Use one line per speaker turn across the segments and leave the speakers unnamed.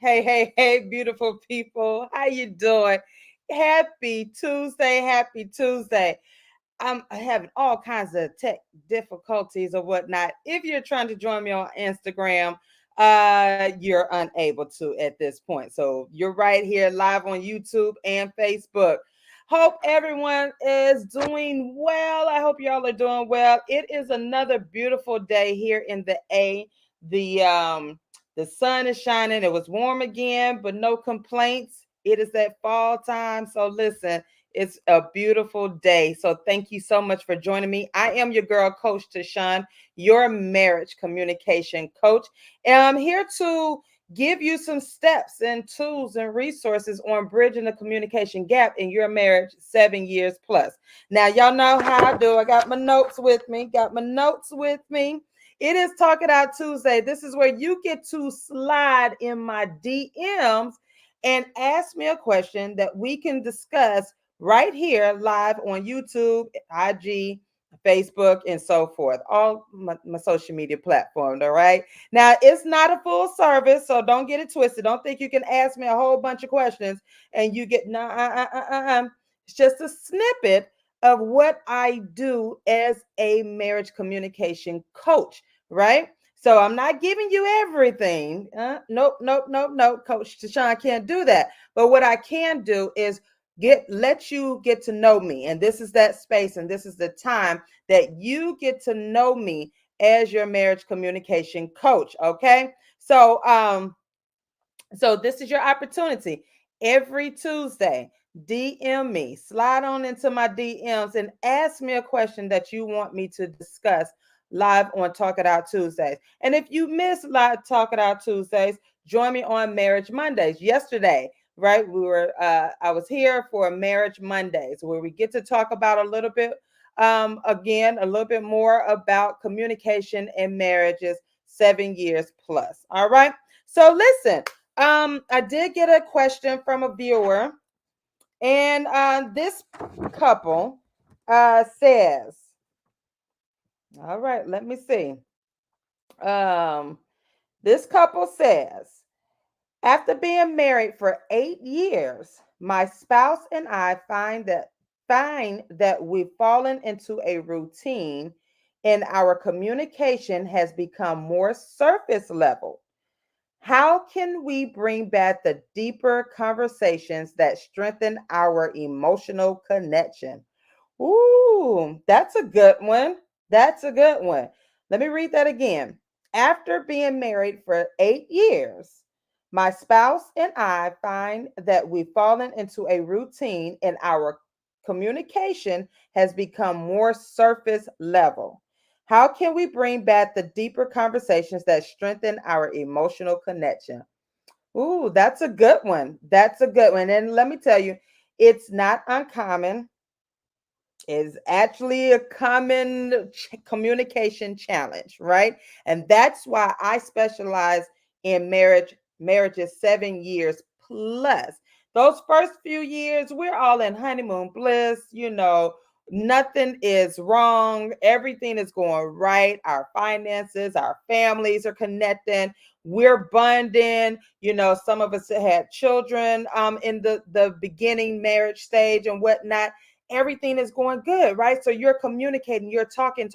Hey, beautiful people. How you doing? Happy Tuesday, happy Tuesday. I'm having all kinds of tech difficulties or whatnot. If you're trying to join me on Instagram, you're unable to at this point. So you're right here live on YouTube and Facebook. Hope everyone is doing well. I hope y'all are doing well. It is another beautiful day here in the A. The sun is shining. It was warm again, but no complaints. It is that fall time. So listen, it's a beautiful day. So thank you so much for joining me. I am your girl, Coach TaShon, your marriage communication coach. And I'm here to give you some steps and tools and resources on bridging the communication gap in your marriage 7 years plus. Now, y'all know how I do. I got my notes with me. It is Talk It Out Tuesday. This is where you get to slide in my DMs and ask me a question that we can discuss right here live on YouTube, IG, Facebook, and so forth. All my social media platforms, all right? Now, it's not a full service, so don't get it twisted. Don't think you can ask me a whole bunch of questions and you get, It's just a snippet of what I do as a marriage communication coach, right? So I'm not giving you everything. Nope. Coach TaShon can't do that. But what I can do is let you get to know me. And this is that space and this is the time that you get to know me as your marriage communication coach. Okay. So this is your opportunity. Every Tuesday, DM me, slide on into my DMs and ask me a question that you want me to discuss live on Talk It Out Tuesdays. And if you miss live Talk It Out Tuesdays, join me on Marriage Mondays. Yesterday, right, I was here for Marriage Mondays where we get to talk about a little bit, again, a little bit more about communication and marriages 7 years plus. All right. So listen, I did get a question from a viewer, and this couple says, all right, let me see. Um, this couple says, after being married for 8 years, my spouse and I find that we've fallen into a routine and our communication has become more surface level. How can we bring back the deeper conversations that strengthen our emotional connection? Ooh, that's a good one. That's a good one. Let me read that again. After being married for 8 years, my spouse and I find that we've fallen into a routine and our communication has become more surface level. How can we bring back the deeper conversations that strengthen our emotional connection? Ooh, that's a good one. That's a good one. And let me tell you, it's not uncommon. It's actually a common communication challenge, right? And that's why I specialize in marriages 7 years plus. Those first few years, we're all in honeymoon bliss, nothing is wrong, everything is going right. Our finances, our families are connecting, we're bonding. Some of us had children in the beginning marriage stage and whatnot. Everything is going good, right? So you're communicating, you're talking.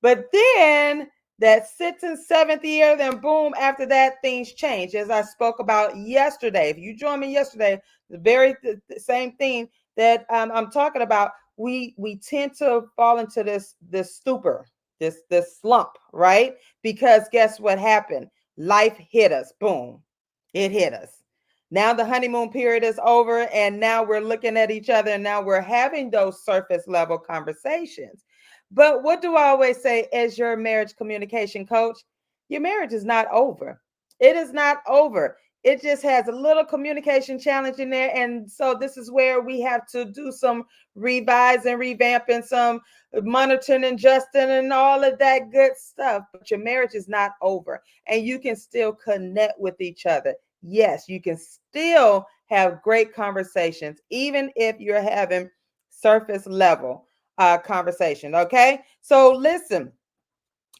But then that sixth and seventh year, then boom, after that, things change. As I spoke about yesterday, if you joined me yesterday, the same thing that I'm talking about. We tend to fall into this stupor, this slump, right? Because guess what happened? Life hit us. Boom, it hit us. Now the honeymoon period is over, and now we're looking at each other, and now we're having those surface level conversations. But what do I always say as your marriage communication coach? Your marriage is not over. It is not over. It just has a little communication challenge in there. And so this is where we have to do some revise and revamping, some monitoring and adjusting and all of that good stuff. But your marriage is not over. And you can still connect with each other. Yes, you can still have great conversations, even if you're having surface level conversation. Okay. So listen,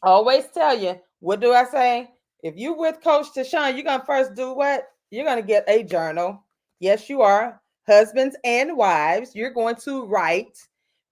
I always tell you, what do I say? If you with Coach TaShon, you're gonna first do what? You're gonna get a journal. Yes, you are. Husbands and wives, you're going to write,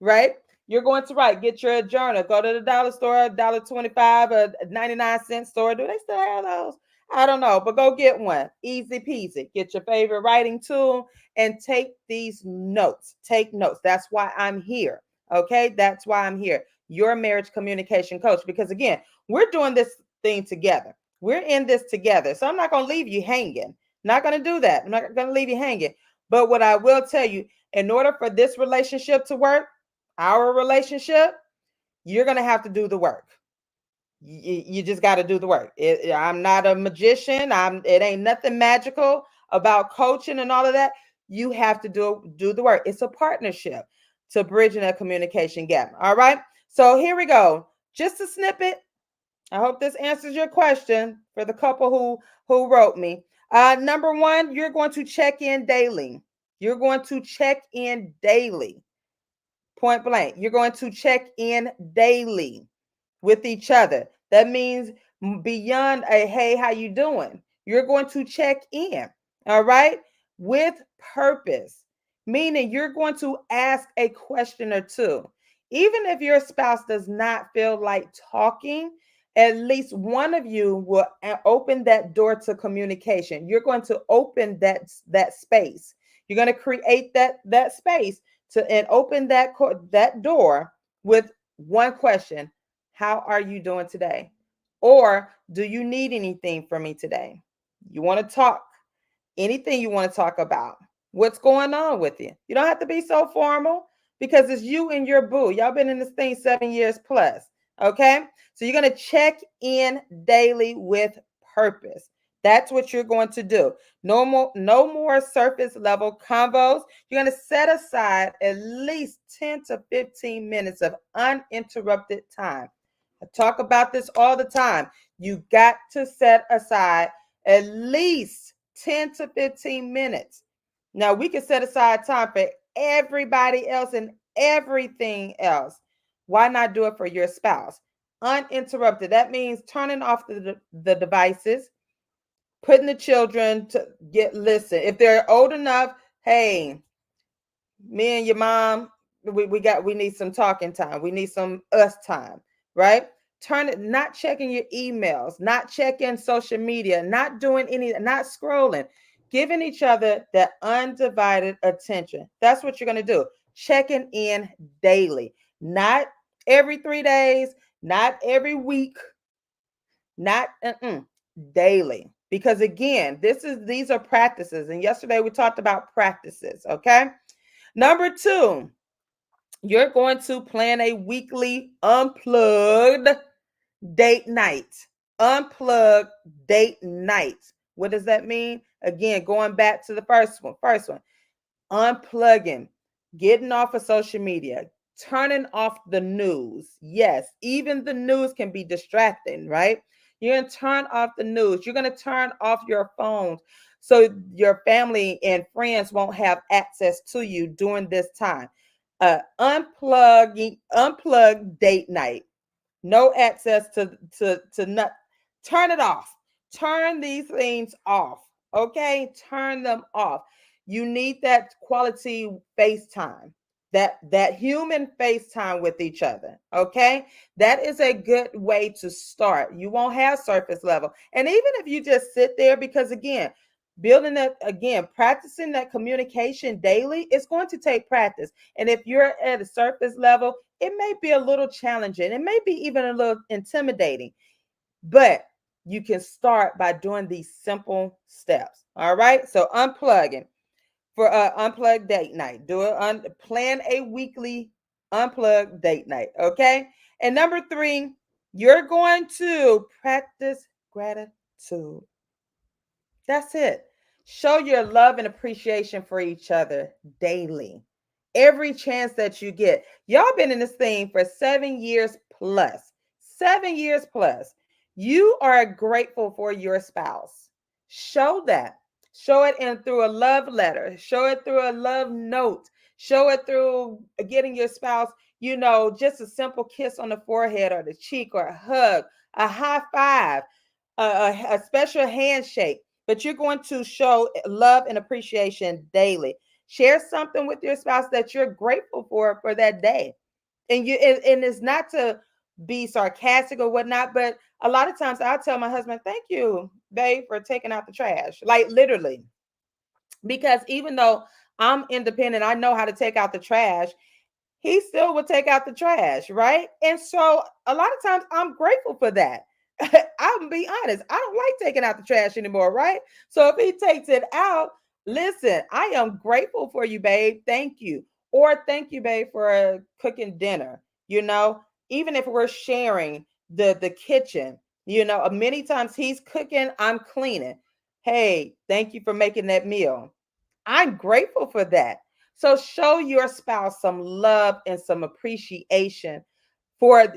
right? You're going to write. Get your journal. Go to the dollar store, $1.25, a 99-cent store. Do they still have those? I don't know, but go get one. Easy peasy. Get your favorite writing tool and take these notes. Take notes. That's why I'm here. Okay, that's why I'm here. Your marriage communication coach. Because again, we're doing this thing together. We're in this together. So I'm not going to leave you hanging. Not going to do that. I'm not going to leave you hanging. But what I will tell you, in order for this relationship to work, our relationship, you're going to have to do the work. You just got to do the work. I'm not a magician. It ain't nothing magical about coaching and all of that. You have to do the work. It's a partnership to bridging that communication gap. All right. So here we go. Just a snippet. I hope this answers your question for the couple who wrote me. Number one, you're going to check in daily. You're going to check in daily. Point blank. You're going to check in daily with each other. That means beyond a hey, how you doing? You're going to check in, all right, with purpose, meaning you're going to ask a question or two. Even if your spouse does not feel like talking, at least one of you will open that door to communication. You're going to open that space. You're going to create that space to and open that door with one question. How are you doing today? Or do you need anything from me today? You want to talk? Anything you want to talk about? What's going on with you? You don't have to be so formal because it's you and your boo. Y'all been in this thing 7 years plus. Okay? So you're going to check in daily with purpose. That's what you're going to do. No more surface level convos. You're going to set aside at least 10 to 15 minutes of uninterrupted time. I talk about this all the time. You got to set aside at least 10 to 15 minutes. Now, we can set aside time for everybody else and everything else. Why not do it for your spouse? Uninterrupted. That means turning off the devices, putting the children to listen. If they're old enough, hey, me and your mom, we need some talking time. We need some us time, right? Turn it, not checking your emails, not checking social media, not doing not scrolling, giving each other that undivided attention. That's what you're going to do. Checking in daily, not every 3 days, not every week, not daily. Because again, these are practices. And yesterday we talked about practices, okay? Number two, you're going to plan a weekly unplugged date night. Unplugged date night. What does that mean? Again, going back to the first one. Unplugging, getting off of social media, turning off the news. Yes, even the news can be distracting, right? You're going to turn off the news. You're going to turn off your phones so your family and friends won't have access to you during this time. Unplug date night. No access to not. Turn it off. Turn these things off. Okay, turn them off. You need that quality FaceTime, that human FaceTime with each other. Okay, that is a good way to start. You won't have surface level, and even if you just sit there, because again, building that again, practicing that communication daily, it's going to take practice. And if you're at a surface level, it may be a little challenging. It may be even a little intimidating, but you can start by doing these simple steps. All right. So unplugging for unplugged date night. Plan a weekly unplugged date night. Okay. And number three, you're going to practice gratitude. That's it. Show your love and appreciation for each other daily. Every chance that you get. Y'all been in this thing for 7 years plus. 7 years plus. You are grateful for your spouse. Show that. Show it in through a love letter. Show it through a love note. Show it through getting your spouse, just a simple kiss on the forehead or the cheek or a hug, a high five. a special handshake, but you're going to show love and appreciation daily. Share something with your spouse that you're grateful for that day. And it's not to be sarcastic or whatnot, but a lot of times I'll tell my husband, thank you, babe, for taking out the trash. Like literally. Because even though I'm independent, I know how to take out the trash, he still would take out the trash, right? And so a lot of times I'm grateful for that. I'll be honest, I don't like taking out the trash anymore, right? So if he takes it out, listen, I am grateful for you, babe. Thank you. Or thank you, babe, for cooking dinner. You know, even if we're sharing the kitchen, many times he's cooking, I'm cleaning. Hey, thank you for making that meal. I'm grateful for that. So show your spouse some love and some appreciation for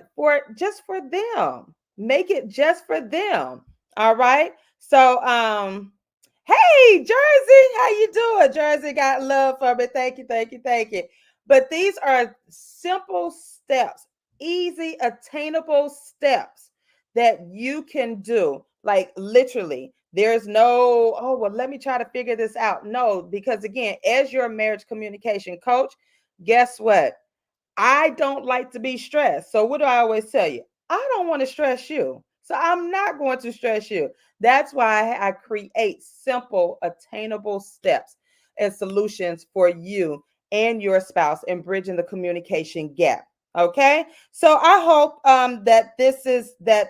just for them. Make it just for them. All right. So hey Jersey, how you doing? Jersey got love for me. Thank you, thank you, thank you. But these are simple steps, easy, attainable steps that you can do. Like literally, there's no, oh, well, let me try to figure this out. No, because again, as your marriage communication coach, guess what? I don't like to be stressed. So what do I always tell you? I don't want to stress you. So I'm not going to stress you. That's why I create simple, attainable steps and solutions for you and your spouse in bridging the communication gap. Okay. So I hope that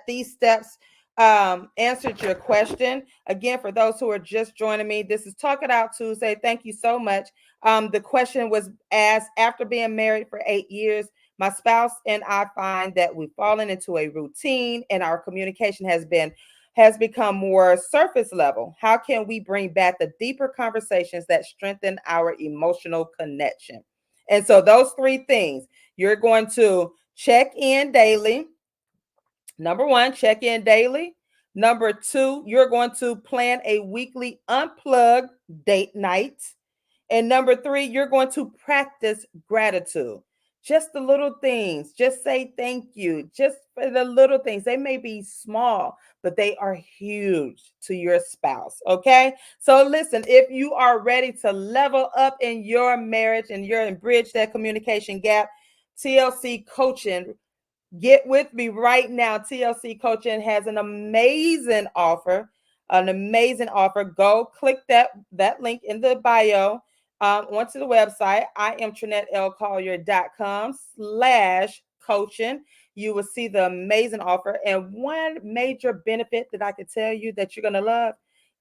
these steps answered your question. Again, for those who are just joining me, this is Talk It Out Tuesday. Thank you so much. The question was asked: after being married for 8 years, my spouse and I find that we've fallen into a routine and our communication has become more surface level. How can we bring back the deeper conversations that strengthen our emotional connection? And so those three things, you're going to check in daily. Number one, check in daily. Number two, you're going to plan a weekly unplug date night. And number three, you're going to practice gratitude. Just the little things. Just say thank you. Just for the little things. They may be small, but they are huge to your spouse. Okay. So listen, if you are ready to level up in your marriage and you're in bridge that communication gap, TLC coaching, get with me right now. TLC Coaching has an amazing offer. An amazing offer. Go click that link in the bio onto the website. I am TrinetteLCollier.com/coaching. You will see the amazing offer. And one major benefit that I can tell you that you're going to love,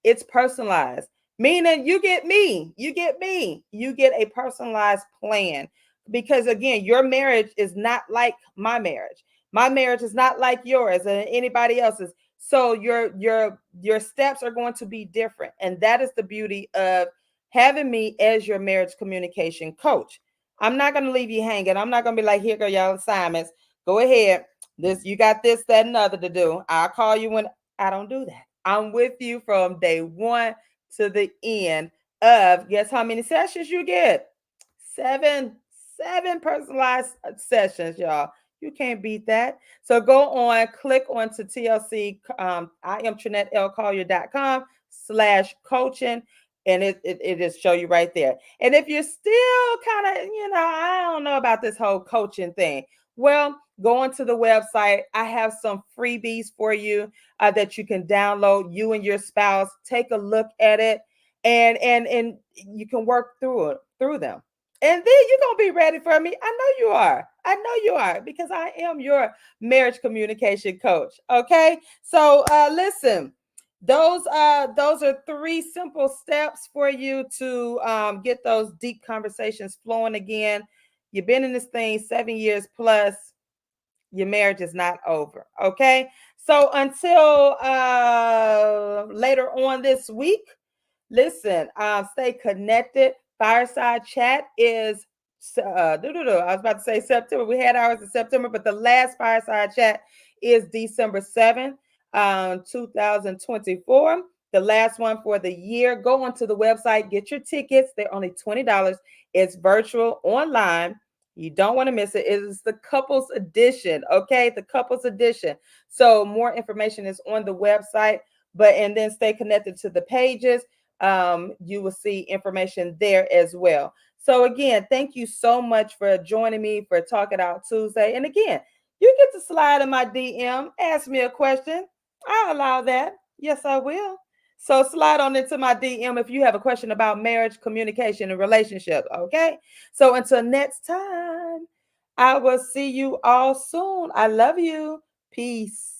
it's personalized. Meaning you get me. You get me. You get a personalized plan because again, your marriage is not like my marriage. My marriage is not like yours and anybody else's. So your steps are going to be different. And that is the beauty of having me as your marriage communication coach. I'm not going to leave you hanging. I'm not going to be like, here go y'all assignments. Go ahead. This, you got this, that, and other to do. I'll call you when I don't do that. I'm with you from day one to the end of, guess how many sessions you get? Seven personalized sessions, y'all. You can't beat that. So go on, click onto TLC. I am TrinetteLCollier.com/coaching. And it just show you right there. And if you're still kind of, I don't know about this whole coaching thing. Well, go onto the website. I have some freebies for you that you can download. You and your spouse take a look at it, and you can work through them. And then you're going to be ready for me. I know you are. I know you are because I am your marriage communication coach. Okay. So listen, those are three simple steps for you to get those deep conversations flowing again. You've been in this thing 7 years plus. Your marriage is not over. Okay. So until later on this week, listen, stay connected. Fireside chat is I was about to say September. We had ours in September, but the last fireside chat is December 7th, 2024. The last one for the year. Go onto the website, get your tickets. They're only $20. It's virtual online. You don't want to miss it. It is the couples edition, okay? The couples edition. So more information is on the website, and then stay connected to the pages. You will see information there as well. So again, thank you so much for joining me for Talk It Out Tuesday. And again, you get to slide in my DM, ask me a question. I'll allow that. Yes, I will. So slide on into my DM if you have a question about marriage, communication, and relationships. Okay. So until next time, I will see you all soon. I love you. Peace.